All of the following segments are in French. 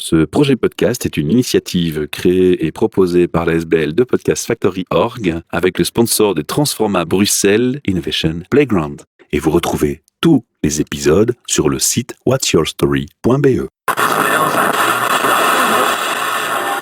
Ce projet podcast est une initiative créée et proposée par la SBL de Podcast Factory Org avec le sponsor de Transforma Bruxelles Innovation Playground. Et vous retrouvez tous les épisodes sur le site whatsyourstory.be.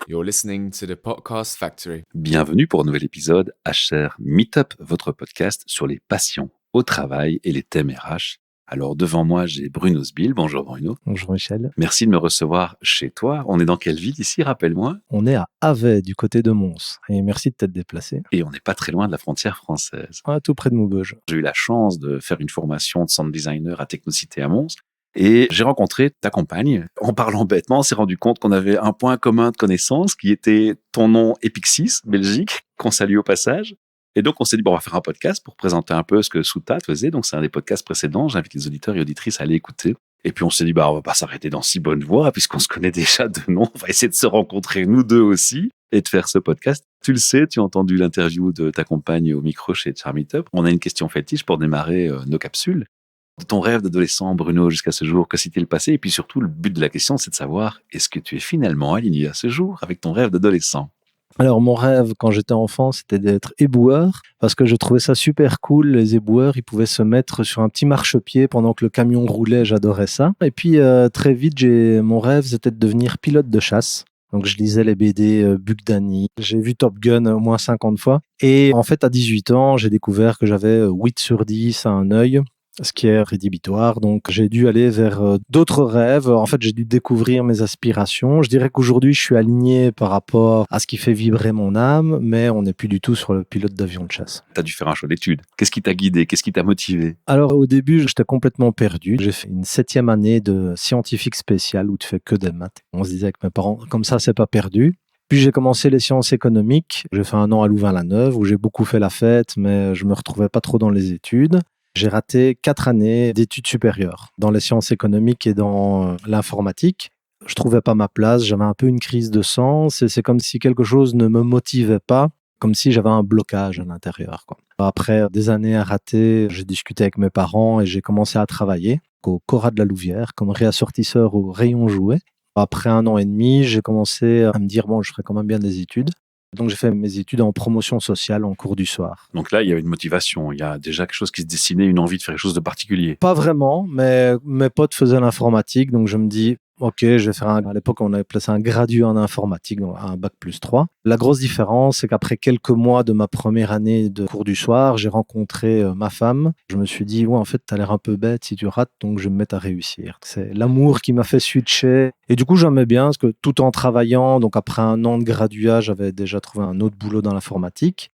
You're listening to the Podcast Factory. Bienvenue pour un nouvel épisode HR Meetup, votre podcast sur les passions au travail et les thèmes RH. Alors devant moi, j'ai Bruno Sbill. Bonjour Bruno. Bonjour Michel. Merci de me recevoir chez toi. On est dans quelle ville ici, rappelle-moi? On est à Avey, du côté de Mons. Et merci de t'être déplacé. Et on n'est pas très loin de la frontière française. Tout près de Maubeuge. J'ai eu la chance de faire une formation de sound designer à Technocité à Mons. Et j'ai rencontré ta compagne. En parlant bêtement, on s'est rendu compte qu'on avait un point commun de connaissance qui était ton nom Epixis, Belgique, qu'on salue au passage. Et donc, on s'est dit, on va faire un podcast pour présenter un peu ce que Souta faisait. Donc, c'est un des podcasts précédents. J'invite les auditeurs et auditrices à aller écouter. Et puis, on s'est dit, on va pas s'arrêter dans si bonne voie, puisqu'on se connaît déjà de nom. On va essayer de se rencontrer, nous deux aussi, et de faire ce podcast. Tu le sais, tu as entendu l'interview de ta compagne au micro chez HR Meetup. On a une question fétiche pour démarrer nos capsules. De ton rêve d'adolescent, Bruno, jusqu'à ce jour, que s'est-il passé? Et puis surtout, le but de la question, c'est de savoir, est-ce que tu es finalement aligné à ce jour avec ton rêve d'adolescent? Alors, mon rêve, quand j'étais enfant, c'était d'être éboueur, parce que je trouvais ça super cool. Les éboueurs, ils pouvaient se mettre sur un petit marchepied pendant que le camion roulait. J'adorais ça. Et puis, très vite, mon rêve, c'était de devenir pilote de chasse. Donc, je lisais les BD Buck Danny. J'ai vu Top Gun au moins 50 fois. Et en fait, à 18 ans, j'ai découvert que j'avais 8 sur 10 à un œil, ce qui est rédhibitoire. Donc, j'ai dû aller vers d'autres rêves. En fait, j'ai dû découvrir mes aspirations. Je dirais qu'aujourd'hui, je suis aligné par rapport à ce qui fait vibrer mon âme, mais on n'est plus du tout sur le pilote d'avion de chasse. Tu as dû faire un choix d'études. Qu'est-ce qui t'a guidé? Qu'est-ce qui t'a motivé? Alors, au début, j'étais complètement perdu. J'ai fait une 7e année de scientifique spécial où tu fais que des maths. On se disait avec mes parents, comme ça, c'est pas perdu. Puis j'ai commencé les sciences économiques. J'ai fait un an à Louvain-la-Neuve où j'ai beaucoup fait la fête, mais je me retrouvais pas trop dans les études. J'ai raté 4 années d'études supérieures dans les sciences économiques et dans l'informatique. Je trouvais pas ma place, j'avais un peu une crise de sens et c'est comme si quelque chose ne me motivait pas, comme si j'avais un blocage à l'intérieur, quoi. Après des années à rater, j'ai discuté avec mes parents et j'ai commencé à travailler au Cora de la Louvière comme réassortisseur au rayon jouets. Après 1 an et demi, j'ai commencé à me dire, je ferais quand même bien des études. Donc, j'ai fait mes études en promotion sociale en cours du soir. Donc là, il y avait une motivation. Il y a déjà quelque chose qui se dessinait, une envie de faire quelque chose de particulier. Pas vraiment, mais mes potes faisaient l'informatique. Donc, je me dis, OK, je vais faire à l'époque, on avait placé un graduat en informatique, donc un bac+3. La grosse différence, c'est qu'après quelques mois de ma première année de cours du soir, j'ai rencontré ma femme. Je me suis dit, en fait, t'as l'air un peu bête si tu rates, donc je vais me mettre à réussir. C'est l'amour qui m'a fait switcher. Et du coup, j'aimais bien, parce que tout en travaillant, donc après 1 an de graduat, j'avais déjà trouvé un autre boulot dans l'informatique.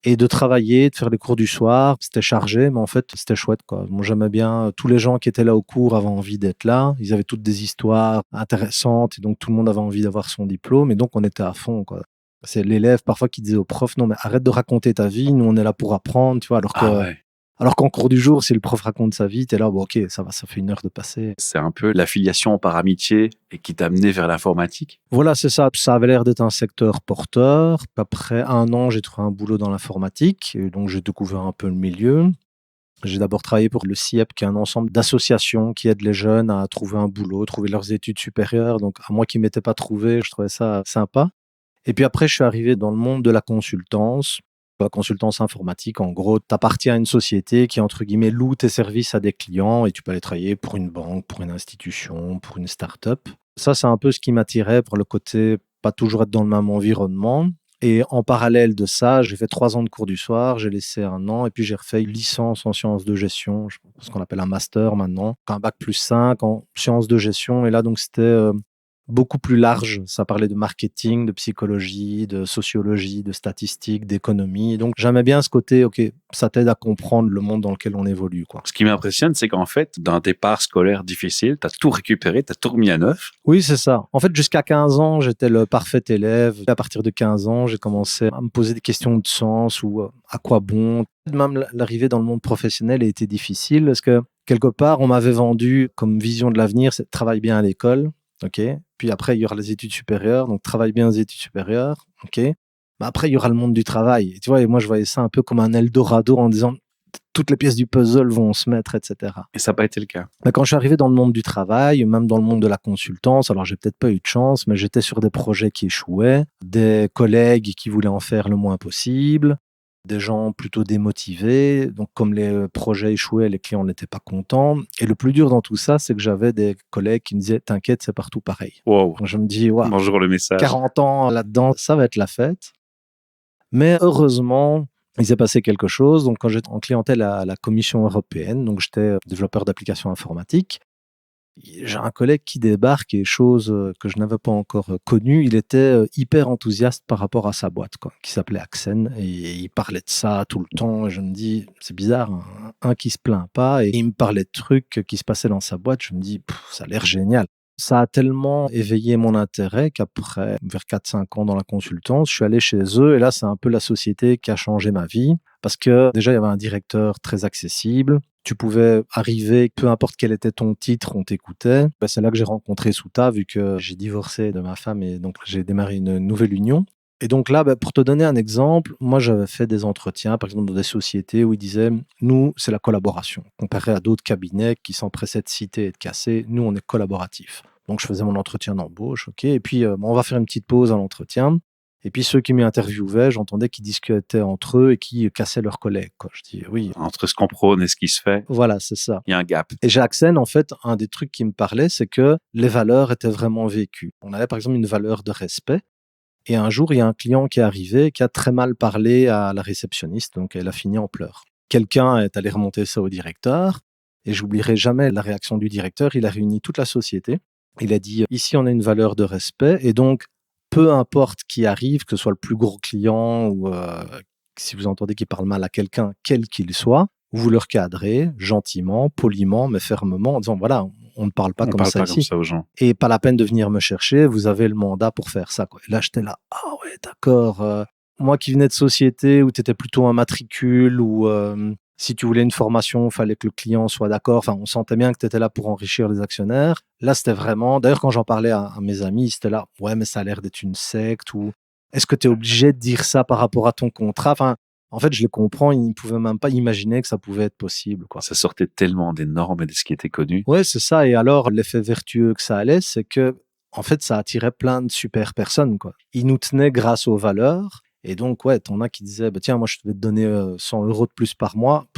Et de travailler, de faire les cours du soir, c'était chargé, mais en fait, c'était chouette, quoi. Moi, j'aimais bien. Tous les gens qui étaient là au cours avaient envie d'être là. Ils avaient toutes des histoires intéressantes, et donc tout le monde avait envie d'avoir son diplôme, et donc on était à fond, quoi. C'est l'élève parfois qui disait au prof, non, mais arrête de raconter ta vie, nous on est là pour apprendre, tu vois, alors qu'en cours du jour, si le prof raconte sa vie, t'es là, OK, ça va, ça fait 1 heure de passer. C'est un peu l'affiliation par amitié et qui t'a amené vers l'informatique. Voilà, c'est ça. Ça avait l'air d'être un secteur porteur. Après 1 an, j'ai trouvé un boulot dans l'informatique. Et donc, j'ai découvert un peu le milieu. J'ai d'abord travaillé pour le CIEP, qui est un ensemble d'associations qui aident les jeunes à trouver un boulot, trouver leurs études supérieures. Donc, à moi qui ne m'étais pas trouvé, je trouvais ça sympa. Et puis après, je suis arrivé dans le monde de la consultance. La consultance informatique, en gros, tu appartiens à une société qui, entre guillemets, loue tes services à des clients et tu peux aller travailler pour une banque, pour une institution, pour une start-up. Ça, c'est un peu ce qui m'attirait pour le côté pas toujours être dans le même environnement. Et en parallèle de ça, j'ai fait 3 ans de cours du soir, j'ai laissé 1 an et puis j'ai refait une licence en sciences de gestion, ce qu'on appelle un master maintenant, un bac+5 en sciences de gestion. Et là, donc, c'était beaucoup plus large. Ça parlait de marketing, de psychologie, de sociologie, de statistiques, d'économie. Donc, j'aimais bien ce côté, OK, ça t'aide à comprendre le monde dans lequel on évolue, quoi. Ce qui m'impressionne, c'est qu'en fait, d'un départ scolaire difficile, tu as tout récupéré, tu as tout remis à neuf. Oui, c'est ça. En fait, jusqu'à 15 ans, j'étais le parfait élève. À partir de 15 ans, j'ai commencé à me poser des questions de sens ou à quoi bon. Même l'arrivée dans le monde professionnel a été difficile parce que quelque part, on m'avait vendu comme vision de l'avenir, c'est travaille bien à l'école. OK. Puis après, il y aura les études supérieures. Donc, travaille bien aux études supérieures. OK. Mais après, il y aura le monde du travail. Et tu vois, et moi, je voyais ça un peu comme un Eldorado en disant, toutes les pièces du puzzle vont se mettre, etc. Et ça n'a pas été le cas. Quand je suis arrivé dans le monde du travail, même dans le monde de la consultance, alors j'ai peut-être pas eu de chance, mais j'étais sur des projets qui échouaient, des collègues qui voulaient en faire le moins possible, des gens plutôt démotivés. Donc comme les projets échouaient, les clients n'étaient pas contents. Et le plus dur dans tout ça, c'est que j'avais des collègues qui me disaient « T'inquiète, c'est partout pareil ». Wow. Donc je me dis wow, Bonjour le message. 40 ans là-dedans, ça va être la fête. Mais heureusement, il s'est passé quelque chose. Donc, quand j'étais en clientèle à la Commission européenne, donc j'étais développeur d'applications informatiques, j'ai un collègue qui débarque et chose que je n'avais pas encore connue. Il était hyper enthousiaste par rapport à sa boîte, quoi, qui s'appelait Accen, et il parlait de ça tout le temps. Et je me dis, c'est bizarre, un qui se plaint pas, et il me parlait de trucs qui se passaient dans sa boîte. Je me dis, ça a l'air génial. Ça a tellement éveillé mon intérêt qu'après, vers 4-5 ans dans la consultance, je suis allé chez eux et là, c'est un peu la société qui a changé ma vie parce que déjà, il y avait un directeur très accessible. Tu pouvais arriver, peu importe quel était ton titre, on t'écoutait. C'est là que j'ai rencontré Souta, vu que j'ai divorcé de ma femme et donc j'ai démarré une nouvelle union. Et donc là, pour te donner un exemple, moi j'avais fait des entretiens, par exemple dans des sociétés où ils disaient « Nous, c'est la collaboration ». Comparé à d'autres cabinets qui s'empressaient de citer et de casser, nous, on est collaboratifs. Donc je faisais mon entretien d'embauche, ok. Et puis on va faire une petite pause à l'entretien. Et puis ceux qui m'interviewaient, j'entendais qu'ils discutaient entre eux et qui cassaient leurs collègues, quoi. Je dis oui. Entre ce qu'on prône et ce qui se fait, voilà, c'est ça. Il y a un gap. Et chez Accen, en fait, un des trucs qui me parlait, c'est que les valeurs étaient vraiment vécues. On avait par exemple une valeur de respect. Et un jour, il y a un client qui est arrivé, qui a très mal parlé à la réceptionniste, donc elle a fini en pleurs. Quelqu'un est allé remonter ça au directeur, et j'oublierai jamais la réaction du directeur. Il a réuni toute la société. Il a dit, ici, on a une valeur de respect, et donc, peu importe qui arrive, que ce soit le plus gros client, ou si vous entendez qu'il parle mal à quelqu'un, quel qu'il soit, vous le recadrez gentiment, poliment, mais fermement, en disant, voilà, on ne parle pas comme ça ici. Comme ça aux gens. Et pas la peine de venir me chercher, vous avez le mandat pour faire ça, quoi. Et là, j'étais là, ah ouais, d'accord. Moi qui venais de société où tu étais plutôt un matricule, ou si tu voulais une formation, il fallait que le client soit d'accord. Enfin, on sentait bien que tu étais là pour enrichir les actionnaires. Là, c'était vraiment... D'ailleurs, quand j'en parlais à mes amis, c'était là, ouais, mais ça a l'air d'être une secte, ou est-ce que tu es obligé de dire ça par rapport à ton contrat? Enfin, en fait, je les comprends, ils ne pouvaient même pas imaginer que ça pouvait être possible, quoi. Ça sortait tellement des normes et de ce qui était connu. Ouais, c'est ça. Et alors, l'effet vertueux que ça allait, c'est que, en fait, ça attirait plein de super personnes, quoi. Ils nous tenaient grâce aux valeurs. Et donc, ouais, t'en as qui disaient, bah, tiens, moi, je vais te donner 100 € de plus par mois.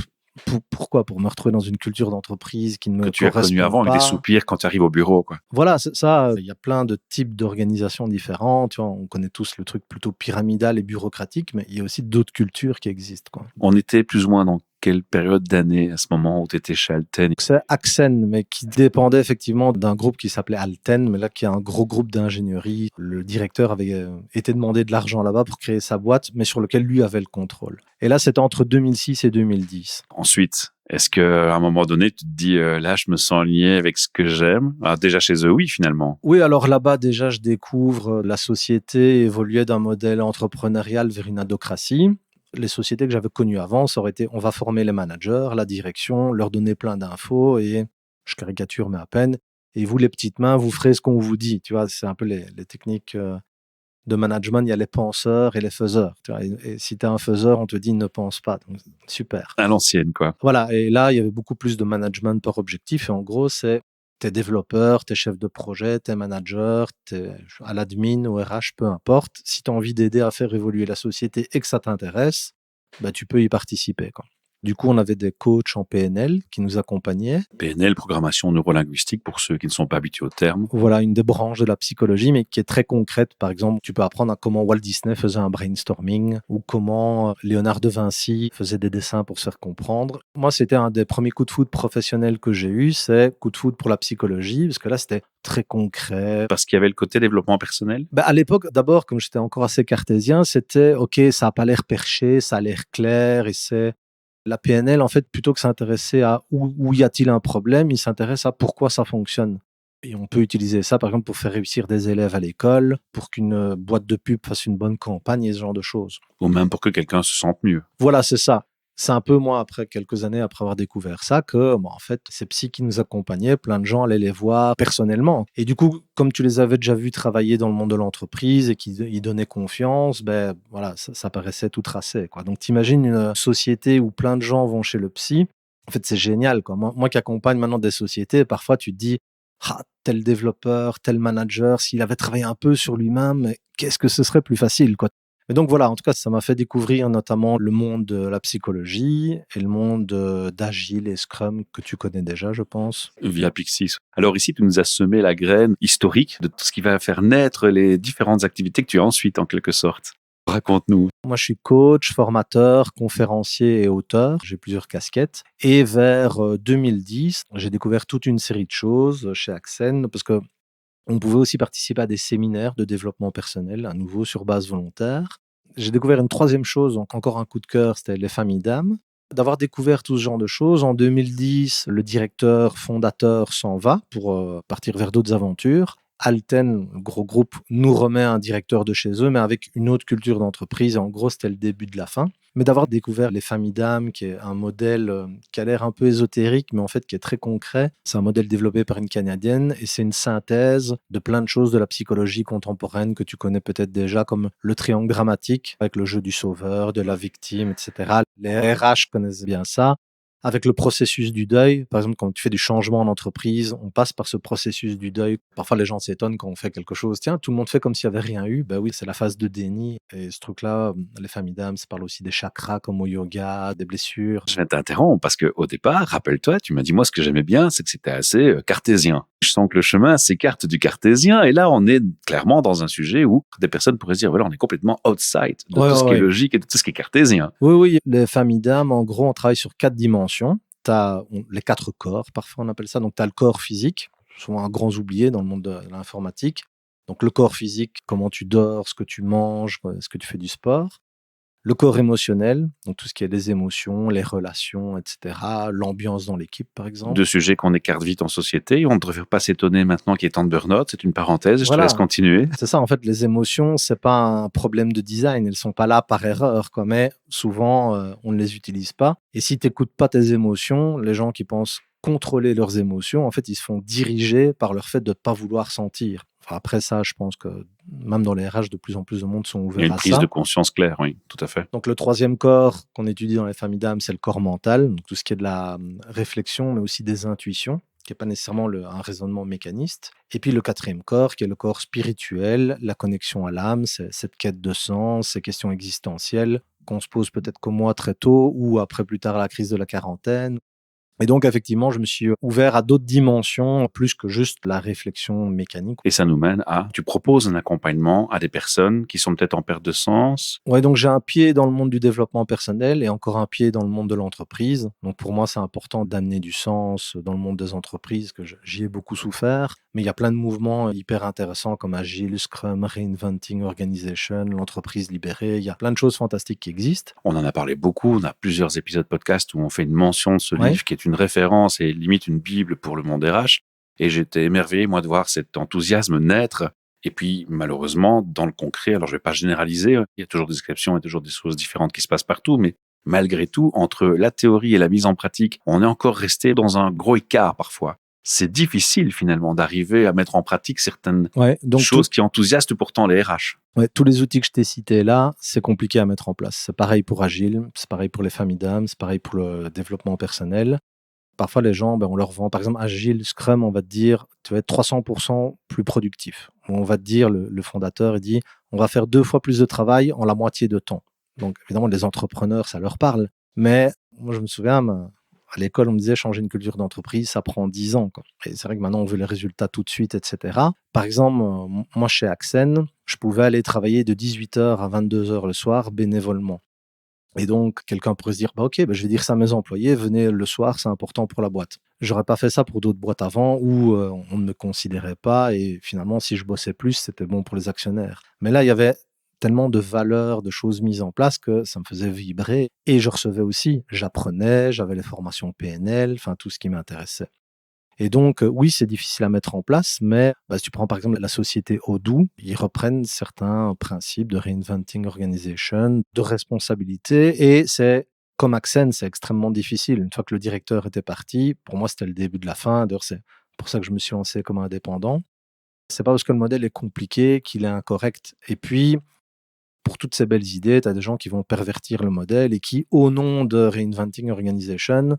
Pourquoi? Pour me retrouver dans une culture d'entreprise qui ne me correspond pas. Que tu as connu avant, avec des soupirs quand tu arrives au bureau, quoi. Voilà, c'est ça. Il y a plein de types d'organisations différentes. Tu vois, on connaît tous le truc plutôt pyramidal et bureaucratique, mais il y a aussi d'autres cultures qui existent, quoi. On était plus ou moins dans quelle période d'année à ce moment où tu étais chez Alten? C'est Accen, mais qui dépendait effectivement d'un groupe qui s'appelait Alten, mais là qui est un gros groupe d'ingénierie. Le directeur avait été demandé de l'argent là-bas pour créer sa boîte, mais sur lequel lui avait le contrôle. Et là, c'était entre 2006 et 2010. Ensuite, est-ce qu'à un moment donné, tu te dis, là, je me sens lié avec ce que j'aime? Déjà chez eux, oui, finalement. Oui, alors là-bas, déjà, je découvre la société évoluait d'un modèle entrepreneurial vers une adhocratie. Les sociétés que j'avais connues avant, ça aurait été, on va former les managers, la direction, leur donner plein d'infos, et je caricature, mais à peine. Et vous, les petites mains, vous ferez ce qu'on vous dit. Tu vois, c'est un peu les techniques de management. Il y a les penseurs et les faiseurs. Tu vois, et si tu es un faiseur, on te dit ne pense pas. Donc, super. À l'ancienne, quoi. Voilà. Et là, il y avait beaucoup plus de management par objectif. Et en gros, c'est t'es développeur, t'es chef de projet, t'es manager, t'es à l'admin ou RH, peu importe. Si tu as envie d'aider à faire évoluer la société et que ça t'intéresse, bah, tu peux y participer, quoi. Du coup, on avait des coachs en PNL qui nous accompagnaient. PNL, programmation neurolinguistique, pour ceux qui ne sont pas habitués au terme. Voilà, une des branches de la psychologie, mais qui est très concrète. Par exemple, tu peux apprendre à comment Walt Disney faisait un brainstorming ou comment Léonard de Vinci faisait des dessins pour se faire comprendre. Moi, c'était un des premiers coups de foudre professionnels que j'ai eu, c'est coup de foudre pour la psychologie, parce que là, c'était très concret. Parce qu'il y avait le côté développement personnel? À l'époque, d'abord, comme j'étais encore assez cartésien, c'était, OK, ça n'a pas l'air perché, ça a l'air clair, et c'est... La PNL, en fait, plutôt que s'intéresser à où y a-t-il un problème, il s'intéresse à pourquoi ça fonctionne. Et on peut utiliser ça, par exemple, pour faire réussir des élèves à l'école, pour qu'une boîte de pub fasse une bonne campagne et ce genre de choses. Ou même pour que quelqu'un se sente mieux. Voilà, c'est ça. C'est un peu moi, après quelques années après avoir découvert ça, que en fait, ces psys qui nous accompagnaient, plein de gens allaient les voir personnellement. Et du coup, comme tu les avais déjà vus travailler dans le monde de l'entreprise et qu'ils y donnaient confiance, ben voilà, ça paraissait tout tracé, quoi. Donc t'imagines une société où plein de gens vont chez le psy. En fait, c'est génial, quoi. Moi qui accompagne maintenant des sociétés, parfois tu te dis, ah, tel développeur, tel manager, s'il avait travaillé un peu sur lui-même, qu'est-ce que ce serait plus facile, quoi. Et donc voilà, en tout cas, ça m'a fait découvrir notamment le monde de la psychologie et le monde d'Agile et Scrum que tu connais déjà, je pense. Via Pixis. Alors ici, tu nous as semé la graine historique de tout ce qui va faire naître les différentes activités que tu as ensuite, en quelque sorte. Raconte-nous. Moi, je suis coach, formateur, conférencier et auteur. J'ai plusieurs casquettes. Et vers 2010, j'ai découvert toute une série de choses chez Accen parce que on pouvait aussi participer à des séminaires de développement personnel, à nouveau sur base volontaire. J'ai découvert une troisième chose, donc encore un coup de cœur, c'était les familles d'âmes. D'avoir découvert tout ce genre de choses, en 2010, le directeur fondateur s'en va pour partir vers d'autres aventures. Alten, le gros groupe, nous remet un directeur de chez eux, mais avec une autre culture d'entreprise. En gros, c'était le début de la fin. Mais d'avoir découvert les familles d'âmes, qui est un modèle qui a l'air un peu ésotérique, mais en fait qui est très concret. C'est un modèle développé par une Canadienne et c'est une synthèse de plein de choses de la psychologie contemporaine que tu connais peut-être déjà, comme le triangle dramatique, avec le jeu du sauveur, de la victime, etc. Les RH connaissent bien ça. Avec le processus du deuil, par exemple, quand tu fais du changement en entreprise, on passe par ce processus du deuil. Parfois, les gens s'étonnent quand on fait quelque chose. Tiens, tout le monde fait comme s'il n'y avait rien eu. Ben oui, c'est la phase de déni. Et ce truc-là, les familles d'âmes, ça parle aussi des chakras, comme au yoga, des blessures. Je vais t'interrompre parce qu'au départ, rappelle-toi, tu m'as dit, moi, ce que j'aimais bien, c'est que c'était assez cartésien. Je sens que le chemin s'écarte du cartésien. Et là, on est clairement dans un sujet où des personnes pourraient se dire, voilà, on est complètement outside de tout ce qui est logique et de tout ce qui est cartésien. Oui. Les familles d'âmes, en gros, on travaille sur 4 dimensions. Tu as les 4 corps, parfois on appelle ça. Donc, tu as le corps physique, souvent un grand oublié dans le monde de l'informatique. Donc, le corps physique, comment tu dors, ce que tu manges, est-ce que tu fais du sport. Le corps émotionnel, donc tout ce qui est les émotions, les relations, etc. L'ambiance dans l'équipe, par exemple. Deux sujets qu'on écarte vite en société. On ne devrait pas s'étonner maintenant qu'il y ait tant de burn-out. C'est une parenthèse. Je te laisse continuer. C'est ça, en fait, les émotions, c'est pas un problème de design. Elles sont pas là par erreur, quoi. Mais souvent, on ne les utilise pas. Et si tu n'écoutes pas tes émotions, les gens qui pensent contrôler leurs émotions, en fait, ils se font diriger par leur fait de ne pas vouloir sentir. Enfin, après ça, je pense que même dans les RH, de plus en plus de monde sont ouverts à ça. Il y a une prise de conscience claire, oui, tout à fait. Donc, le troisième corps qu'on étudie dans les familles d'âmes, c'est le corps mental, donc tout ce qui est de la réflexion, mais aussi des intuitions, qui n'est pas nécessairement un raisonnement mécaniste. Et puis le quatrième corps, qui est le corps spirituel, la connexion à l'âme, c'est cette quête de sens, ces questions existentielles qu'on se pose peut-être comme moi très tôt ou après plus tard la crise de la quarantaine. Et donc, effectivement, je me suis ouvert à d'autres dimensions, plus que juste la réflexion mécanique. Et ça nous mène à, tu proposes un accompagnement à des personnes qui sont peut-être en perte de sens. Ouais, donc j'ai un pied dans le monde du développement personnel et encore un pied dans le monde de l'entreprise. Donc pour moi, c'est important d'amener du sens dans le monde des entreprises, que j'y ai beaucoup souffert. Mais il y a plein de mouvements hyper intéressants comme Agile, Scrum, Reinventing Organization, l'entreprise libérée. Il y a plein de choses fantastiques qui existent. On en a parlé beaucoup. On a plusieurs épisodes podcast où on fait une mention de ce livre qui est une référence et limite une bible pour le monde RH. Et j'étais émerveillé, moi, de voir cet enthousiasme naître. Et puis, malheureusement, dans le concret, alors je vais pas généraliser, il y a toujours des exceptions, il y a toujours des choses différentes qui se passent partout, mais malgré tout, entre la théorie et la mise en pratique, on est encore resté dans un gros écart parfois. C'est difficile finalement d'arriver à mettre en pratique certaines choses qui enthousiasment pourtant les RH. Ouais, tous les outils que je t'ai cités là, c'est compliqué à mettre en place. C'est pareil pour Agile, c'est pareil pour les familles d'âmes, c'est pareil pour le développement personnel. Parfois, les gens, on leur vend, par exemple, Agile, Scrum, on va te dire, tu vas être 300% plus productif. On va te dire, le fondateur, il dit, on va faire 2 fois plus de travail en la moitié de temps. Donc, évidemment, les entrepreneurs, ça leur parle. Mais moi, je me souviens, à l'école, on me disait, changer une culture d'entreprise, ça prend 10 ans, quoi. Et c'est vrai que maintenant, on veut les résultats tout de suite, etc. Par exemple, moi, chez Accen, je pouvais aller travailler de 18h à 22h le soir bénévolement. Et donc, quelqu'un pourrait se dire, je vais dire ça à mes employés, venez le soir, c'est important pour la boîte. J'aurais pas fait ça pour d'autres boîtes avant où on ne me considérait pas et finalement, si je bossais plus, c'était bon pour les actionnaires. Mais là, il y avait tellement de valeurs, de choses mises en place que ça me faisait vibrer. Et je recevais aussi, j'apprenais, j'avais les formations PNL, enfin tout ce qui m'intéressait. Et donc, oui, c'est difficile à mettre en place, mais si tu prends par exemple la société Odoo, ils reprennent certains principes de Reinventing Organization, de responsabilité, et c'est Comme Accent, c'est extrêmement difficile. Une fois que le directeur était parti, pour moi, c'était le début de la fin. D'ailleurs, c'est pour ça que je me suis lancé comme indépendant. C'est pas parce que le modèle est compliqué qu'il est incorrect. Et puis, pour toutes ces belles idées, tu as des gens qui vont pervertir le modèle et qui, au nom de Reinventing Organization,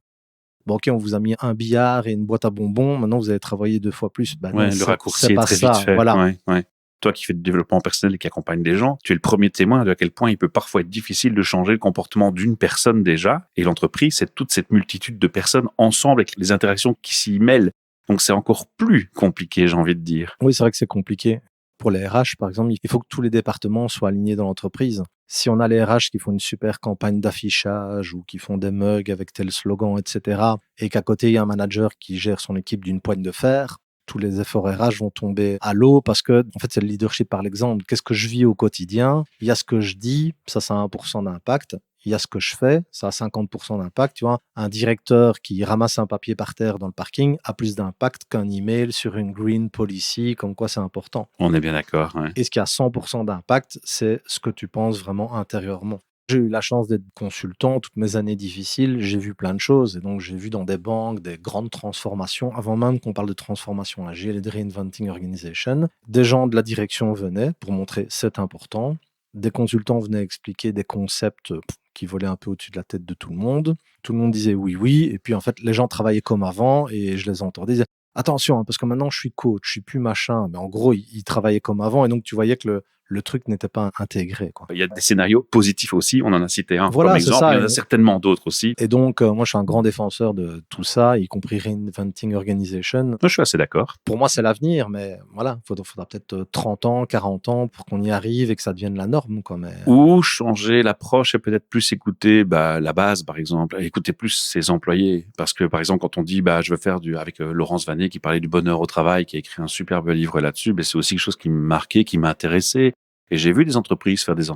bon, ok, on vous a mis un billard et une boîte à bonbons, maintenant vous allez travailler 2 fois plus. Ben non, Le raccourci c'est est pas très ça. vite fait. Voilà. Ouais. Toi qui fais du développement personnel et qui accompagne des gens, tu es le premier témoin de à quel point il peut parfois être difficile de changer le comportement d'une personne déjà. Et l'entreprise, c'est toute cette multitude de personnes ensemble avec les interactions qui s'y mêlent. Donc c'est encore plus compliqué, j'ai envie de dire. Oui, c'est vrai que c'est compliqué. Pour les RH, par exemple, il faut que tous les départements soient alignés dans l'entreprise. Si on a les RH qui font une super campagne d'affichage ou qui font des mugs avec tel slogan, etc., et qu'à côté, il y a un manager qui gère son équipe d'une poigne de fer, tous les efforts RH vont tomber à l'eau parce que, en fait, c'est le leadership par l'exemple. Qu'est-ce que je vis au quotidien? Il y a ce que je dis, ça a 1% d'impact. Il y a ce que je fais, ça a 50% d'impact. Tu vois, un directeur qui ramasse un papier par terre dans le parking a plus d'impact qu'un email sur une green policy, comme quoi c'est important. On est bien d'accord. Ouais. Et ce qui a 100% d'impact, c'est ce que tu penses vraiment intérieurement. J'ai eu la chance d'être consultant toutes mes années difficiles, j'ai vu plein de choses. Et donc, j'ai vu dans des banques des grandes transformations, avant même qu'on parle de transformation agile et de Reinventing Organization. Des gens de la direction venaient pour montrer c'est important. Des consultants venaient expliquer des concepts qui volaient un peu au-dessus de la tête de tout le monde. Tout le monde disait oui, oui. Et puis, en fait, les gens travaillaient comme avant et je les entendais dire attention, parce que maintenant, je suis coach, je suis plus machin. Mais en gros, ils travaillaient comme avant. Et donc, tu voyais que le truc n'était pas intégré, quoi. Il y a des scénarios positifs aussi, on en a cité un Voilà, comme c'est exemple, ça. il y en a certainement d'autres aussi. Et donc, moi, je suis un grand défenseur de tout ça, y compris Reinventing Organization. Moi, je suis assez d'accord. Pour moi, c'est l'avenir, mais voilà, faudra peut-être 30 ans, 40 ans pour qu'on y arrive et que ça devienne la norme, quoi. Mais... Ou changer l'approche et peut-être plus écouter la base, par exemple, écouter plus ses employés. Parce que, par exemple, quand on dit je veux faire avec Laurence Vanier qui parlait du bonheur au travail, qui a écrit un superbe livre là-dessus, c'est aussi quelque chose qui me marquait, qui m'intéressait. Et j'ai vu des entreprises faire des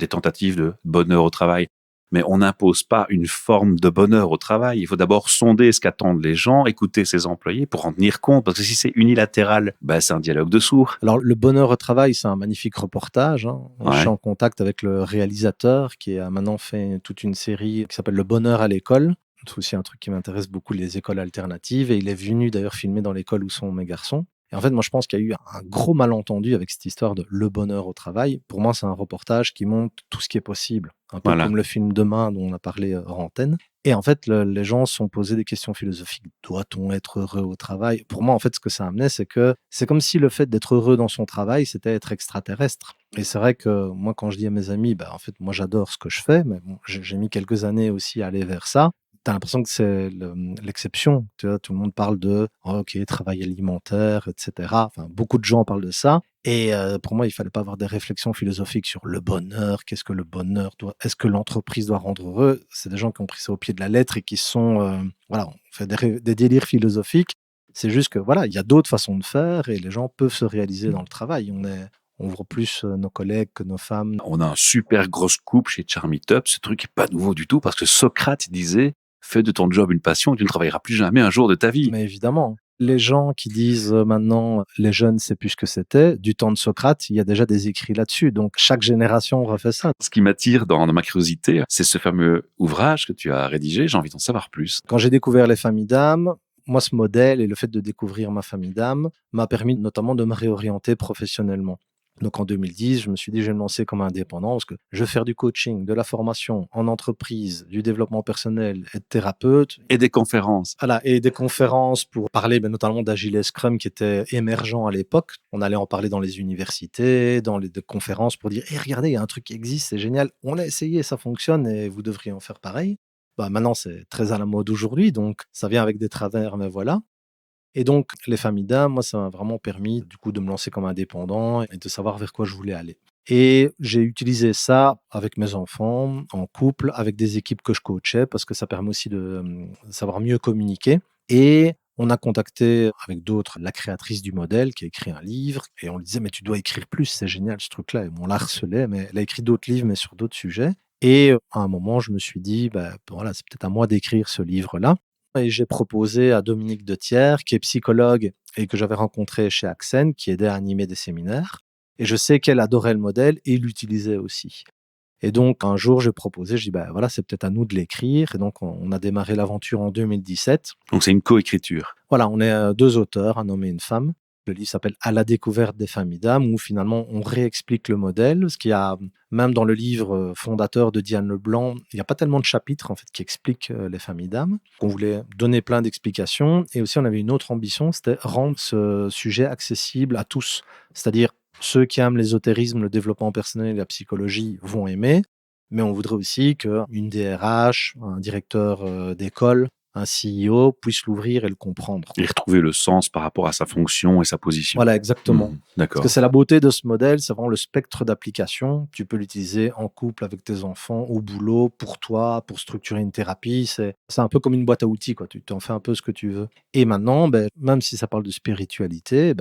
tentatives de bonheur au travail. Mais on n'impose pas une forme de bonheur au travail. Il faut d'abord sonder ce qu'attendent les gens, écouter ses employés pour en tenir compte. Parce que si c'est unilatéral, c'est un dialogue de sourds. Alors, le bonheur au travail, c'est un magnifique reportage. Je suis en contact avec le réalisateur qui a maintenant fait toute une série qui s'appelle Le bonheur à l'école. C'est aussi un truc qui m'intéresse beaucoup, les écoles alternatives. Et il est venu d'ailleurs filmer dans l'école où sont mes garçons. Et en fait, moi, je pense qu'il y a eu un gros malentendu avec cette histoire de le bonheur au travail. Pour moi, c'est un reportage qui montre tout ce qui est possible. Un peu comme le film Demain dont on a parlé hors antenne. Et en fait, les gens se sont posés des questions philosophiques. Doit-on être heureux au travail? Pour moi, en fait, ce que ça amenait, c'est que c'est comme si le fait d'être heureux dans son travail, c'était être extraterrestre. Et c'est vrai que moi, quand je dis à mes amis, en fait, moi, j'adore ce que je fais, mais bon, j'ai mis quelques années aussi à aller vers ça. Tu as l'impression que c'est l'exception. Tu vois, tout le monde parle de travail alimentaire, etc. Enfin, beaucoup de gens parlent de ça. Et pour moi, il fallait pas avoir des réflexions philosophiques sur le bonheur. Qu'est-ce que le bonheur doit... Est-ce que l'entreprise doit rendre heureux? C'est des gens qui ont pris ça au pied de la lettre et qui sont... on fait des délires philosophiques. C'est juste que, il y a d'autres façons de faire et les gens peuvent se réaliser dans le travail. On voit plus nos collègues que nos femmes. On a un super gros scoop chez Charmeetup. Ce truc est pas nouveau du tout parce que Socrate disait fais de ton job une passion et tu ne travailleras plus jamais un jour de ta vie. Mais évidemment. Les gens qui disent maintenant les jeunes c'est plus ce que c'était, du temps de Socrate, il y a déjà des écrits là-dessus. Donc chaque génération refait ça. Ce qui m'attire dans ma curiosité, c'est ce fameux ouvrage que tu as rédigé. J'ai envie d'en savoir plus. Quand j'ai découvert les familles d'âme, moi ce modèle et le fait de découvrir ma famille d'âme m'a permis notamment de me réorienter professionnellement. Donc en 2010, je me suis dit, je vais me lancer comme indépendant parce que je veux faire du coaching, de la formation en entreprise, du développement personnel, être thérapeute. Et des conférences. Voilà, et des conférences pour parler notamment d'Agile Scrum qui était émergent à l'époque. On allait en parler dans les universités, dans les conférences pour dire, regardez, il y a un truc qui existe, c'est génial, on l'a essayé, ça fonctionne et vous devriez en faire pareil. Maintenant, c'est très à la mode aujourd'hui, donc ça vient avec des travers, mais voilà. Et donc, les familles d'âme, moi, ça m'a vraiment permis du coup de me lancer comme indépendant et de savoir vers quoi je voulais aller. Et j'ai utilisé ça avec mes enfants, en couple, avec des équipes que je coachais, parce que ça permet aussi de savoir mieux communiquer. Et on a contacté avec d'autres la créatrice du modèle qui a écrit un livre et on lui disait mais tu dois écrire plus, c'est génial ce truc-là. Et on la harcelait, mais elle a écrit d'autres livres mais sur d'autres sujets. Et à un moment, je me suis dit c'est peut-être à moi d'écrire ce livre-là. Et j'ai proposé à Dominique Dethier, qui est psychologue et que j'avais rencontré chez Accent, qui aidait à animer des séminaires. Et je sais qu'elle adorait le modèle et l'utilisait aussi. Et donc, un jour, j'ai proposé, je dis, bah voilà, c'est peut-être à nous de l'écrire. Et donc, on a démarré l'aventure en 2017. Donc c'est une coécriture. Voilà, on est 2 auteurs, un homme et une femme. Le livre s'appelle À la découverte des femmes idam, où finalement, on réexplique le modèle. Parce qu'il y a, même dans le livre fondateur de Diane Leblanc, il n'y a pas tellement de chapitres, en fait, qui expliquent les femmes idam. On voulait donner plein d'explications. Et aussi, on avait une autre ambition, c'était rendre ce sujet accessible à tous. C'est-à-dire, ceux qui aiment l'ésotérisme, le développement personnel et la psychologie vont aimer, mais on voudrait aussi qu'une DRH, un directeur d'école, un CEO puisse l'ouvrir et le comprendre. Et retrouver le sens par rapport à sa fonction et sa position. Voilà, exactement. Parce D'accord. que c'est la beauté de ce modèle, c'est vraiment le spectre d'application. Tu peux l'utiliser en couple avec tes enfants, au boulot, pour toi, pour structurer une thérapie. C'est un peu comme une boîte à outils, quoi. Tu t'en fais un peu ce que tu veux. Et maintenant, même si ça parle de spiritualité,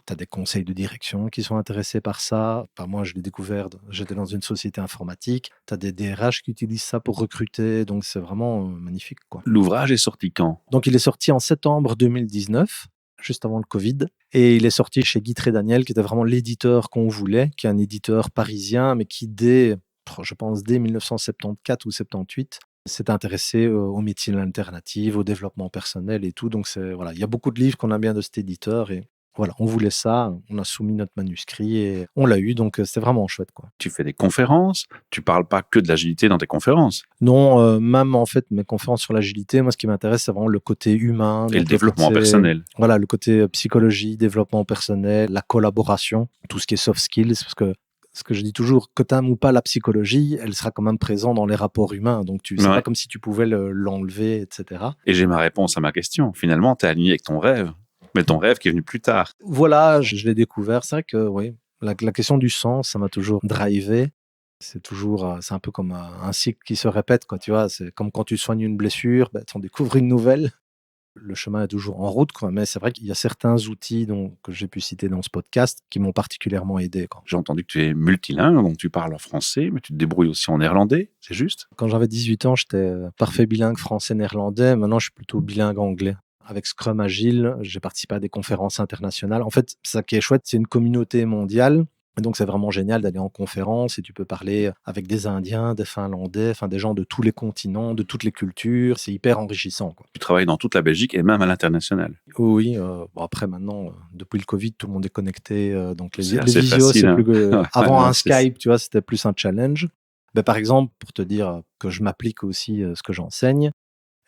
tu as des conseils de direction qui sont intéressés par ça. Moi, je l'ai découvert, j'étais dans une société informatique. Tu as des DRH qui utilisent ça pour recruter. Donc, c'est vraiment magnifique, quoi. L'ouvrage est sorti quand? Donc, il est sorti en septembre 2019, juste avant le Covid. Et il est sorti chez Guy Daniel, qui était vraiment l'éditeur qu'on voulait, qui est un éditeur parisien, mais qui, dès 1974 ou 78, s'est intéressé aux médecines alternatives, au développement personnel et tout. Donc, voilà, il y a beaucoup de livres qu'on aime bien de cet éditeur. Et voilà, on voulait ça, on a soumis notre manuscrit et on l'a eu, donc c'était vraiment chouette, quoi. Tu fais des conférences, tu parles pas que de l'agilité dans tes conférences. Non, même en fait, mes conférences sur l'agilité, moi, ce qui m'intéresse, c'est vraiment le côté humain. Et le développement personnel. Voilà, le côté psychologie, développement personnel, la collaboration, tout ce qui est soft skills, parce que ce que je dis toujours, que tu aimes ou pas la psychologie, elle sera quand même présente dans les rapports humains. Donc, c'est pas comme si tu pouvais l'enlever, etc. Et j'ai ma réponse à ma question. Finalement, tu es aligné avec ton rêve. Mais ton rêve qui est venu plus tard. Voilà, je l'ai découvert. C'est vrai que, oui, la question du sens, ça m'a toujours drivé. C'est un peu comme un cycle qui se répète, quoi, tu vois. C'est comme quand tu soignes une blessure, tu en découvres une nouvelle. Le chemin est toujours en route, quoi. Mais c'est vrai qu'il y a certains outils que j'ai pu citer dans ce podcast qui m'ont particulièrement aidé, quoi. J'ai entendu que tu es multilingue, donc tu parles en français, mais tu te débrouilles aussi en néerlandais, c'est juste? Quand j'avais 18 ans, j'étais parfait bilingue français-néerlandais. Maintenant, je suis plutôt bilingue anglais. Avec Scrum Agile, j'ai participé à des conférences internationales. En fait, ça qui est chouette, c'est une communauté mondiale. Et donc, c'est vraiment génial d'aller en conférence et tu peux parler avec des Indiens, des Finlandais, des gens de tous les continents, de toutes les cultures. C'est hyper enrichissant, quoi. Tu travailles dans toute la Belgique et même à l'international. Oui, après, maintenant, depuis le Covid, tout le monde est connecté. Donc, les C'est visios, facile, c'est plus que... Avant, un c'est Skype, tu vois, c'était plus un challenge. Par exemple, pour te dire que je m'applique aussi ce que j'enseigne,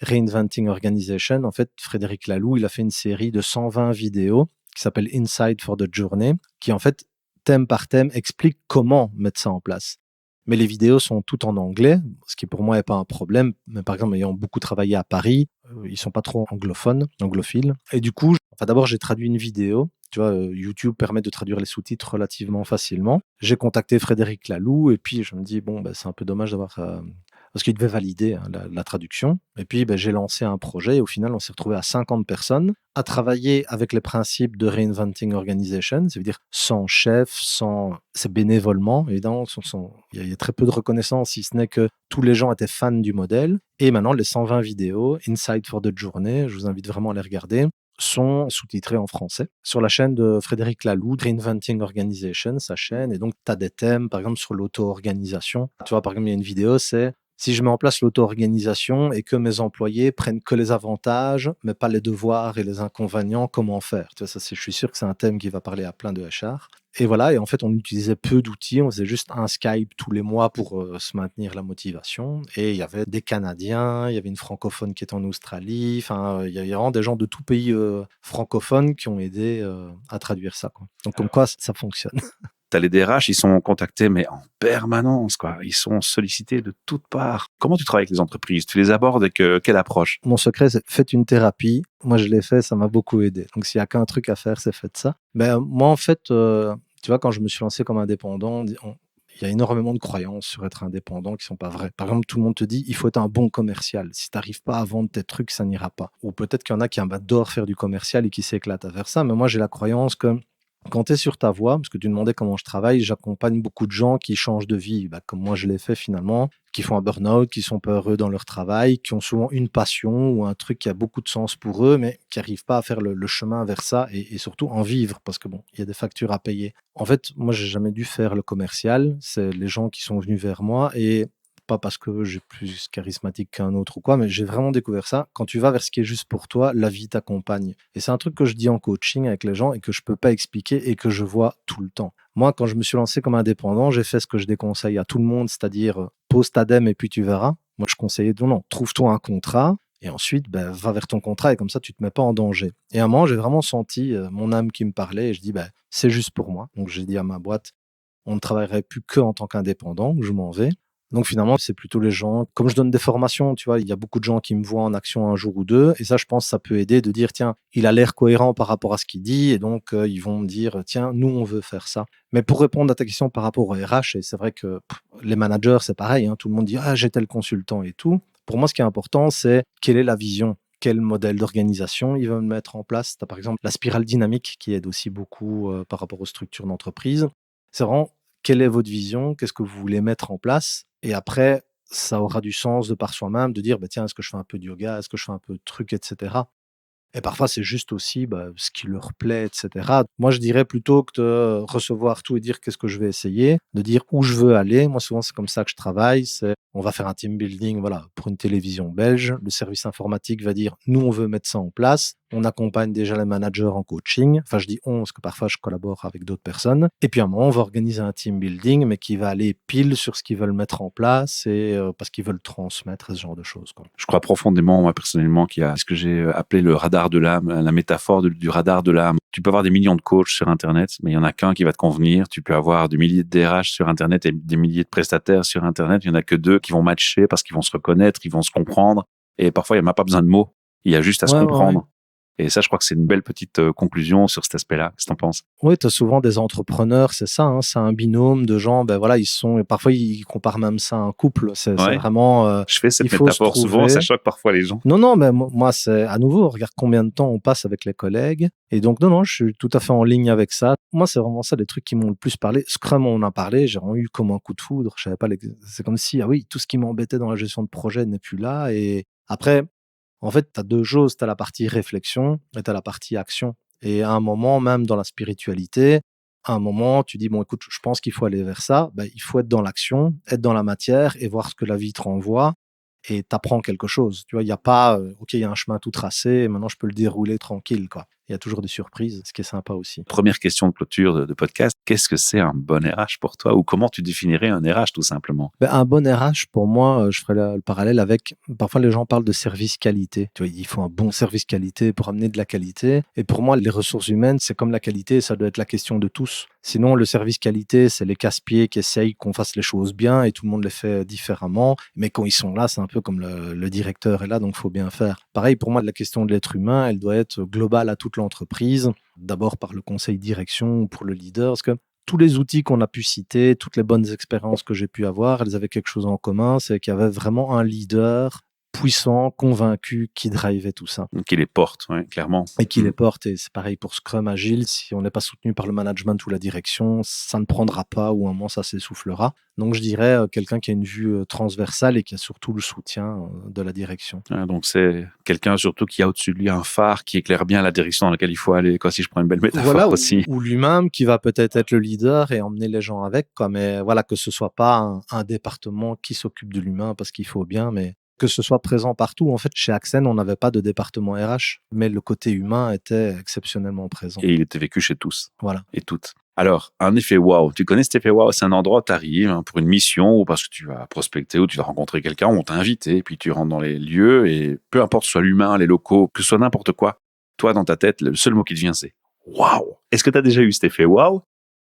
Reinventing Organization, en fait, Frédéric Laloux, il a fait une série de 120 vidéos qui s'appelle Inside for the Journey, qui en fait, thème par thème, explique comment mettre ça en place. Mais les vidéos sont toutes en anglais, ce qui pour moi n'est pas un problème. Mais par exemple, ayant beaucoup travaillé à Paris, ils sont pas trop anglophiles. Et du coup, d'abord, j'ai traduit une vidéo. Tu vois, YouTube permet de traduire les sous-titres relativement facilement. J'ai contacté Frédéric Laloux et puis je me dis, c'est un peu dommage d'avoir... parce qu'il devait valider la traduction. Et puis, j'ai lancé un projet et au final, on s'est retrouvé à 50 personnes à travailler avec les principes de Reinventing Organization, ça veut dire sans chef, c'est bénévolement. Évidemment, il y a très peu de reconnaissance, si ce n'est que tous les gens étaient fans du modèle. Et maintenant, les 120 vidéos, Inside for the Journey, je vous invite vraiment à les regarder, sont sous-titrés en français sur la chaîne de Frédéric Laloux, Reinventing Organization, sa chaîne. Et donc, tu as des thèmes, par exemple, sur l'auto-organisation. Tu vois, par exemple, il y a une vidéo, c'est si je mets en place l'auto-organisation et que mes employés prennent que les avantages, mais pas les devoirs et les inconvénients, comment faire? Tu vois, je suis sûr que c'est un thème qui va parler à plein de HR. Et voilà, et en fait, on utilisait peu d'outils, on faisait juste un Skype tous les mois pour se maintenir la motivation. Et il y avait des Canadiens, il y avait une francophone qui est en Australie, il y a vraiment des gens de tout pays francophones qui ont aidé à traduire ça, quoi. Donc, comme quoi, ça fonctionne. T'as les DRH, ils sont contactés, mais en permanence, quoi. Ils sont sollicités de toutes parts. Comment tu travailles avec les entreprises? Tu les abordes avec quelle approche? Mon secret, c'est faites une thérapie. Moi, je l'ai fait, ça m'a beaucoup aidé. Donc, s'il y a qu'un truc à faire, c'est faites ça. Moi, en fait, tu vois, quand je me suis lancé comme indépendant, il y a énormément de croyances sur être indépendant qui sont pas vraies. Par exemple, tout le monde te dit, il faut être un bon commercial. Si tu n'arrives pas à vendre tes trucs, ça n'ira pas. Ou peut-être qu'il y en a qui adorent faire du commercial et qui s'éclatent à faire ça. Mais moi, j'ai la croyance que quand tu es sur ta voie, parce que tu demandais comment je travaille, j'accompagne beaucoup de gens qui changent de vie, comme moi je l'ai fait finalement, qui font un burn-out, qui sont pas heureux dans leur travail, qui ont souvent une passion ou un truc qui a beaucoup de sens pour eux, mais qui n'arrivent pas à faire le chemin vers ça et surtout en vivre parce que bon, il y a des factures à payer. En fait, moi, j'ai jamais dû faire le commercial. C'est les gens qui sont venus vers moi et pas parce que j'ai plus charismatique qu'un autre ou quoi, mais j'ai vraiment découvert ça. Quand tu vas vers ce qui est juste pour toi, la vie t'accompagne. Et c'est un truc que je dis en coaching avec les gens et que je peux pas expliquer et que je vois tout le temps. Moi, quand je me suis lancé comme indépendant, j'ai fait ce que je déconseille à tout le monde, c'est-à-dire pose ta dème et puis tu verras. Moi, je conseillais non, trouve-toi un contrat et ensuite va vers ton contrat et comme ça, tu te mets pas en danger. Et à un moment, j'ai vraiment senti mon âme qui me parlait et je dis c'est juste pour moi. Donc j'ai dit à ma boîte, on ne travaillerait plus que en tant qu'indépendant, je m'en vais. Donc finalement, c'est plutôt les gens, comme je donne des formations, tu vois, il y a beaucoup de gens qui me voient en action un jour ou deux, et ça, je pense, ça peut aider de dire, tiens, il a l'air cohérent par rapport à ce qu'il dit, et donc ils vont me dire, tiens, nous, on veut faire ça. Mais pour répondre à ta question par rapport au RH, et c'est vrai que les managers, c'est pareil, hein, tout le monde dit, ah, j'ai tel consultant et tout. Pour moi, ce qui est important, c'est quelle est la vision, quel modèle d'organisation ils veulent mettre en place. Tu as par exemple la spirale dynamique qui aide aussi beaucoup par rapport aux structures d'entreprise. C'est vraiment quelle est votre vision, qu'est-ce que vous voulez mettre en place, et après, ça aura du sens de par soi-même de dire, tiens, est-ce que je fais un peu de yoga, est-ce que je fais un peu de trucs, etc. Et parfois, c'est juste aussi ce qui leur plaît, etc. Moi, je dirais plutôt que de recevoir tout et dire qu'est-ce que je vais essayer, de dire où je veux aller. Moi, souvent, c'est comme ça que je travaille. C'est, on va faire un team building, voilà, pour une télévision belge. Le service informatique va dire, nous, on veut mettre ça en place. On accompagne déjà les managers en coaching. Enfin, je dis on, parce que parfois, je collabore avec d'autres personnes. Et puis, à un moment, on va organiser un team building, mais qui va aller pile sur ce qu'ils veulent mettre en place et parce qu'ils veulent transmettre ce genre de choses, quoi. Je crois profondément, moi, personnellement, qu'il y a ce que j'ai appelé le radar de l'âme, la métaphore du radar de l'âme. Tu peux avoir des millions de coachs sur Internet, mais il y en a qu'un qui va te convenir. Tu peux avoir des milliers de DRH sur Internet et des milliers de prestataires sur Internet. Il y en a que 2 qui vont matcher parce qu'ils vont se reconnaître, ils vont se comprendre. Et parfois, il n'y a même pas besoin de mots. Il y a juste à se comprendre. Ouais. Et ça, je crois que c'est une belle petite conclusion sur cet aspect-là. Qu'est-ce que t'en penses? Oui, tu as souvent des entrepreneurs, c'est ça, hein, c'est un binôme de gens, voilà, parfois ils comparent même ça à un couple. C'est vraiment. Je fais cette métaphore souvent, ça choque parfois les gens. Non, mais moi, c'est à nouveau, regarde combien de temps on passe avec les collègues. Et donc, non, je suis tout à fait en ligne avec ça. Moi, c'est vraiment ça, les trucs qui m'ont le plus parlé. Scrum, on en a parlé, j'ai vraiment eu comme un coup de foudre. Je savais pas, c'est comme si, tout ce qui m'embêtait dans la gestion de projet n'est plus là. Et après, en fait, tu as 2 choses. Tu as la partie réflexion et tu as la partie action. Et à un moment, même dans la spiritualité, à un moment, tu dis, bon, écoute, je pense qu'il faut aller vers ça. Il faut être dans l'action, être dans la matière et voir ce que la vie te renvoie. Et tu apprends quelque chose. Tu vois, il n'y a pas, OK, il y a un chemin tout tracé et maintenant je peux le dérouler tranquille, quoi. Il y a toujours des surprises, ce qui est sympa aussi. Première question de clôture de podcast. Qu'est-ce que c'est un bon RH pour toi ou comment tu définirais un RH tout simplement? Un bon RH, pour moi, je ferais le parallèle avec, parfois les gens parlent de service qualité. Tu vois, il faut un bon service qualité pour amener de la qualité. Et pour moi, les ressources humaines, c'est comme la qualité, ça doit être la question de tous. Sinon, le service qualité, c'est les casse-pieds qui essayent qu'on fasse les choses bien et tout le monde les fait différemment. Mais quand ils sont là, c'est un peu comme le directeur est là, donc il faut bien faire. Pareil, pour moi, la question de l'être humain, elle doit être globale à toute l'entreprise. D'abord par le conseil direction ou pour le leader, parce que tous les outils qu'on a pu citer, toutes les bonnes expériences que j'ai pu avoir, elles avaient quelque chose en commun, c'est qu'il y avait vraiment un leader puissant, convaincu, qui drivait tout ça. Qui les porte, oui, clairement. Et qui les porte, et c'est pareil pour Scrum Agile, si on n'est pas soutenu par le management ou la direction, ça ne prendra pas ou à un moment ça s'essoufflera. Donc je dirais quelqu'un qui a une vue transversale et qui a surtout le soutien de la direction. Donc c'est quelqu'un surtout qui a au-dessus de lui un phare qui éclaire bien la direction dans laquelle il faut aller, quoi, si je prends une belle métaphore aussi. Ou lui-même qui va peut-être être le leader et emmener les gens avec, quoi. Mais voilà, que ce soit pas un département qui s'occupe de l'humain parce qu'il faut bien, mais que ce soit présent partout. En fait, chez Accent, on n'avait pas de département RH, mais le côté humain était exceptionnellement présent. Et il était vécu chez tous. Voilà. Et toutes. Alors, un effet wow. Tu connais cet effet wow? C'est un endroit où tu arrives pour une mission ou parce que tu vas prospecter ou tu vas rencontrer quelqu'un, on t'a invité, et puis tu rentres dans les lieux et peu importe soit l'humain, les locaux, que ce soit n'importe quoi, toi, dans ta tête, le seul mot qui te vient, c'est wow. Est-ce que tu as déjà eu cet effet wow?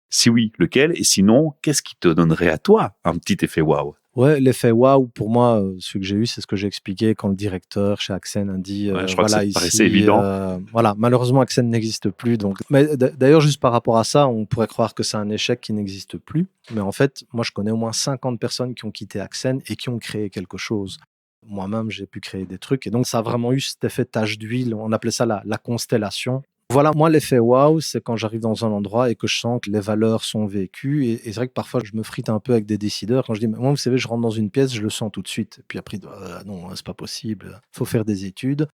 Si oui, lequel? Et sinon, qu'est-ce qui te donnerait à toi un petit effet wow? Ouais, l'effet waouh, pour moi, celui que j'ai eu, c'est ce que j'ai expliqué quand le directeur chez Accent a dit je crois que ça paraissait évident. Voilà, malheureusement, Accent n'existe plus. Donc, mais d'ailleurs, juste par rapport à ça, on pourrait croire que c'est un échec qui n'existe plus. Mais en fait, moi, je connais au moins 50 personnes qui ont quitté Accent et qui ont créé quelque chose. Moi-même, j'ai pu créer des trucs. Et donc, ça a vraiment eu cet effet tache d'huile. On appelait ça la constellation. Voilà, moi, l'effet waouh, c'est quand j'arrive dans un endroit et que je sens que les valeurs sont vécues. Et c'est vrai que parfois, je me frite un peu avec des décideurs quand je dis, mais moi, vous savez, je rentre dans une pièce, je le sens tout de suite. Et puis après, non, c'est pas possible, faut faire des études.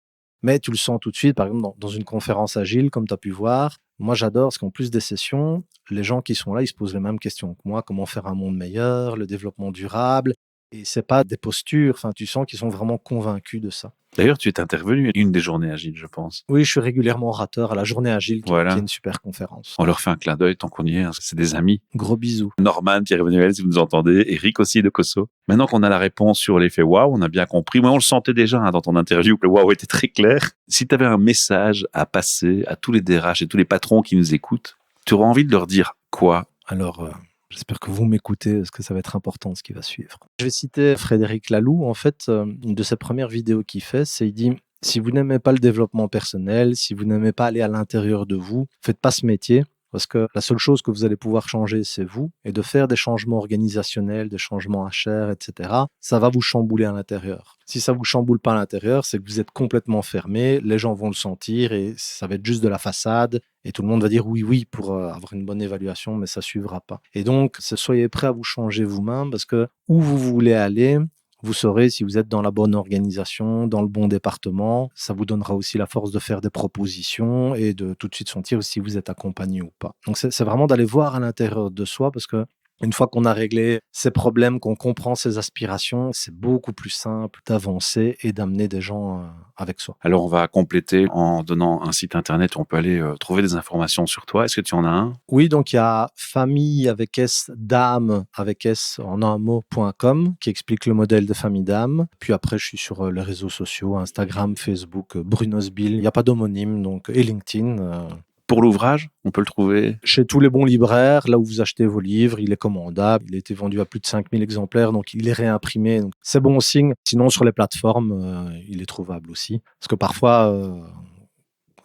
Mais tu le sens tout de suite, par exemple, dans une conférence agile, comme tu as pu voir. Moi, j'adore parce qu'en plus des sessions, les gens qui sont là, ils se posent les mêmes questions que moi. Comment faire un monde meilleur, le développement durable. Et c'est pas des postures, enfin, tu sens qu'ils sont vraiment convaincus de ça. D'ailleurs, tu es intervenu à une des journées agiles, je pense. Oui, je suis régulièrement orateur à la Journée Agile, qui est Voilà. une super conférence. On leur fait un clin d'œil tant qu'on y est, hein, c'est des amis. Gros bisous. Norman, Pierre-Emmanuel, si vous nous entendez, Eric aussi de Cosso. Maintenant qu'on a la réponse sur l'effet waouh, on a bien compris. Moi, on le sentait déjà dans ton interview, que le waouh était très clair. Si tu avais un message à passer à tous les DRH et tous les patrons qui nous écoutent, tu aurais envie de leur dire quoi? Alors, j'espère que vous m'écoutez, parce que ça va être important ce qui va suivre. Je vais citer Frédéric Laloux. En fait, une de ses premières vidéos qu'il fait, c'est il dit: si vous n'aimez pas le développement personnel, si vous n'aimez pas aller à l'intérieur de vous, faites pas ce métier. Parce que la seule chose que vous allez pouvoir changer, c'est vous. Et de faire des changements organisationnels, des changements HR, etc., ça va vous chambouler à l'intérieur. Si ça vous chamboule pas à l'intérieur, c'est que vous êtes complètement fermé, les gens vont le sentir et ça va être juste de la façade. Et tout le monde va dire oui, oui, pour avoir une bonne évaluation, mais ça suivra pas. Et donc, soyez prêts à vous changer vous-même, parce que où vous voulez aller, vous saurez si vous êtes dans la bonne organisation, dans le bon département. Ça vous donnera aussi la force de faire des propositions et de tout de suite sentir si vous êtes accompagné ou pas. Donc, c'est vraiment d'aller voir à l'intérieur de soi, parce que une fois qu'on a réglé ces problèmes, qu'on comprend ses aspirations, c'est beaucoup plus simple d'avancer et d'amener des gens avec soi. Alors, on va compléter en donnant un site internet où on peut aller trouver des informations sur toi. Est-ce que tu en as un? Oui, donc il y a famille avec S, dame avec S en un mot.com qui explique le modèle de famille d'âme. Puis après, je suis sur les réseaux sociaux, Instagram, Facebook, Brunos Bill. Il n'y a pas d'homonyme, donc, et LinkedIn. Pour l'ouvrage, on peut le trouver Chez tous les bons libraires, là où vous achetez vos livres, il est commandable. Il a été vendu à plus de 5000 exemplaires, donc il est réimprimé. Donc c'est bon signe. Sinon, sur les plateformes, il est trouvable aussi. Parce que parfois,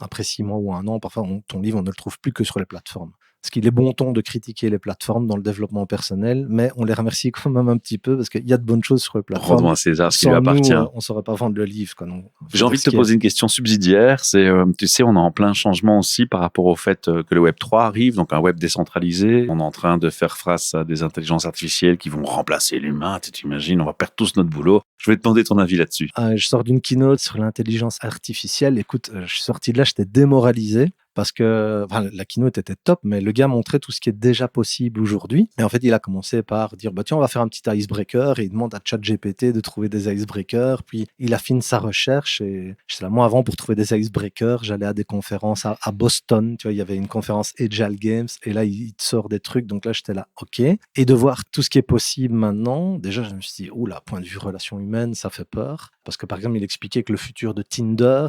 après 6 mois ou un an, parfois ton livre, on ne le trouve plus que sur les plateformes. Parce qu'il est bon ton de critiquer les plateformes dans le développement personnel, mais on les remercie quand même un petit peu parce qu'il y a de bonnes choses sur les plateformes. Rendons à César ce qui Sans lui appartient. nous, on ne saurait pas vendre le livre. J'ai envie de te poser une question subsidiaire. C'est, tu sais, on est en plein changement aussi par rapport au fait que le Web 3 arrive, donc un web décentralisé. On est en train de faire face à des intelligences artificielles qui vont remplacer l'humain. Tu t'imagines, on va perdre tous notre boulot. Je vais te demander ton avis là-dessus. Je sors d'une keynote sur l'intelligence artificielle. Écoute, je suis sorti de là, j'étais démoralisé. Parce que la keynote était top, mais le gars montrait tout ce qui est déjà possible aujourd'hui. Et en fait, il a commencé par dire, tiens, on va faire un petit icebreaker. Et il demande à ChatGPT de trouver des icebreakers. Puis il affine sa recherche. Et j'étais là, moi, avant, pour trouver des icebreakers, j'allais à des conférences à Boston. Tu vois, il y avait une conférence Agile Games. Et là, il te sort des trucs. Donc là, j'étais là, OK. Et de voir tout ce qui est possible maintenant, déjà, je me suis dit, oula, point de vue relation humaine, ça fait peur. Parce que, par exemple, il expliquait que le futur de Tinder,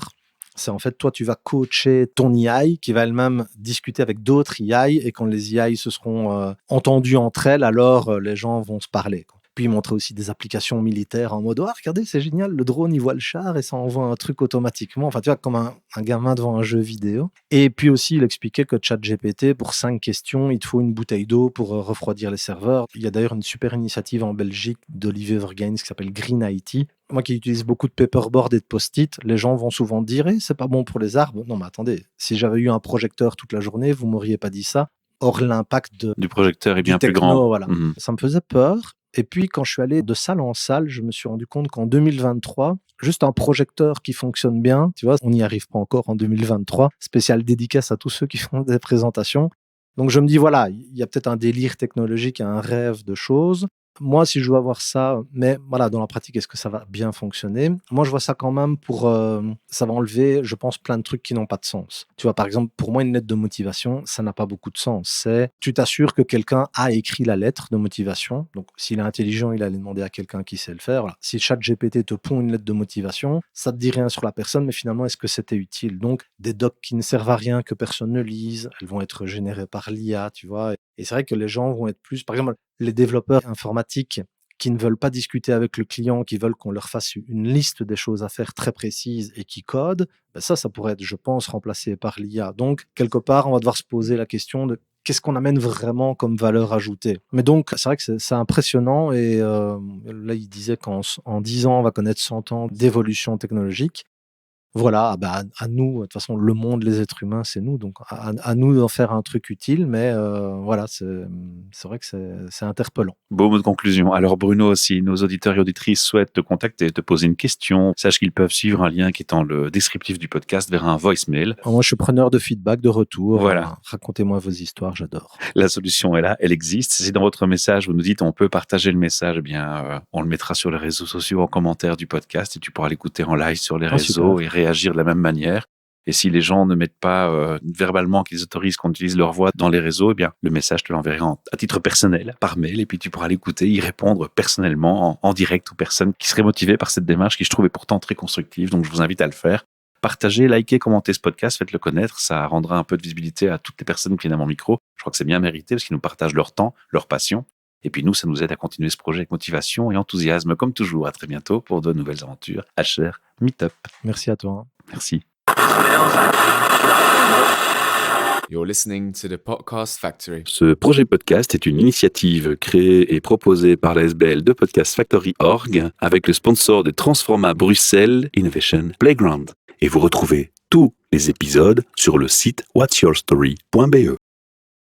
c'est en fait, toi, tu vas coacher ton AI qui va elle-même discuter avec d'autres AI et quand les AI se seront entendues entre elles, alors les gens vont se parler. Puis il montrait aussi des applications militaires en mode « Ah, regardez, c'est génial, le drone, il voit le char et ça envoie un truc automatiquement. » Enfin, tu vois, comme un gamin devant un jeu vidéo. Et puis aussi, il expliquait que ChatGPT, pour 5 questions, il te faut une bouteille d'eau pour refroidir les serveurs. Il y a d'ailleurs une super initiative en Belgique d'Olivier Vergains qui s'appelle Green IT. Moi qui utilise beaucoup de paperboard et de post-it, les gens vont souvent dire « c'est pas bon pour les arbres. » Non, mais attendez, si j'avais eu un projecteur toute la journée, vous m'auriez pas dit ça. Or, l'impact du projecteur est bien plus grand. Voilà. Ça me faisait peur. Et puis, quand je suis allé de salle en salle, je me suis rendu compte qu'en 2023, juste un projecteur qui fonctionne bien, tu vois, on n'y arrive pas encore en 2023. Spécial dédicace à tous ceux qui font des présentations. Donc, je me dis, voilà, il y a peut-être un délire technologique, un rêve de choses. Moi, si je dois avoir ça, mais voilà, dans la pratique, est-ce que ça va bien fonctionner? Moi, je vois ça quand même ça va enlever, je pense, plein de trucs qui n'ont pas de sens. Tu vois, par exemple, pour moi, une lettre de motivation, ça n'a pas beaucoup de sens. C'est, tu t'assures que quelqu'un a écrit la lettre de motivation. Donc, s'il est intelligent, il allait demander à quelqu'un qui sait le faire. Voilà. Si ChatGPT te pond une lettre de motivation, ça te dit rien sur la personne, mais finalement, est-ce que c'était utile? Donc, des docs qui ne servent à rien, que personne ne lise, elles vont être générées par l'IA, tu vois. Et c'est vrai que les gens vont être plus, par exemple, les développeurs informatiques qui ne veulent pas discuter avec le client, qui veulent qu'on leur fasse une liste des choses à faire très précises et qui codent, ça pourrait être, je pense, remplacé par l'IA. Donc, quelque part, on va devoir se poser la question de qu'est-ce qu'on amène vraiment comme valeur ajoutée. Mais donc, c'est vrai que c'est impressionnant et là, il disait qu'en 10 ans, on va connaître 100 ans d'évolution technologique. Voilà, à nous, de toute façon, le monde, les êtres humains, c'est nous, donc à nous d'en faire un truc utile, mais voilà, c'est vrai que c'est interpellant. Beau mot de conclusion. Alors Bruno, si nos auditeurs et auditrices souhaitent te contacter, te poser une question, sache qu'ils peuvent suivre un lien qui est dans le descriptif du podcast vers un voicemail. Moi, je suis preneur de feedback, de retour. Voilà. Racontez-moi vos histoires, j'adore. La solution est là, elle existe. Si dans votre message, vous nous dites on peut partager le message, eh bien, on le mettra sur les réseaux sociaux en commentaire du podcast et tu pourras l'écouter en live sur les réseaux super. et réagir de la même manière. Et si les gens ne mettent pas verbalement qu'ils autorisent qu'on utilise leur voix dans les réseaux, eh bien, le message te l'enverrai à titre personnel, par mail, et puis tu pourras l'écouter, y répondre personnellement, en direct aux personnes qui seraient motivées par cette démarche qui, je trouve, est pourtant très constructive. Donc, je vous invite à le faire. Partagez, likez, commentez ce podcast, faites-le connaître. Ça rendra un peu de visibilité à toutes les personnes qui viennent à mon micro. Je crois que c'est bien mérité parce qu'ils nous partagent leur temps, leur passion. Et puis nous, ça nous aide à continuer ce projet avec motivation et enthousiasme, comme toujours. À très bientôt pour de nouvelles aventures. HR Meetup. Merci à toi. Merci. You're listening to the Podcast Factory. Ce projet podcast est une initiative créée et proposée par la SBL de Podcast Factory Org avec le sponsor de Transforma Bruxelles Innovation Playground. Et vous retrouvez tous les épisodes sur le site whatsyourstory.be.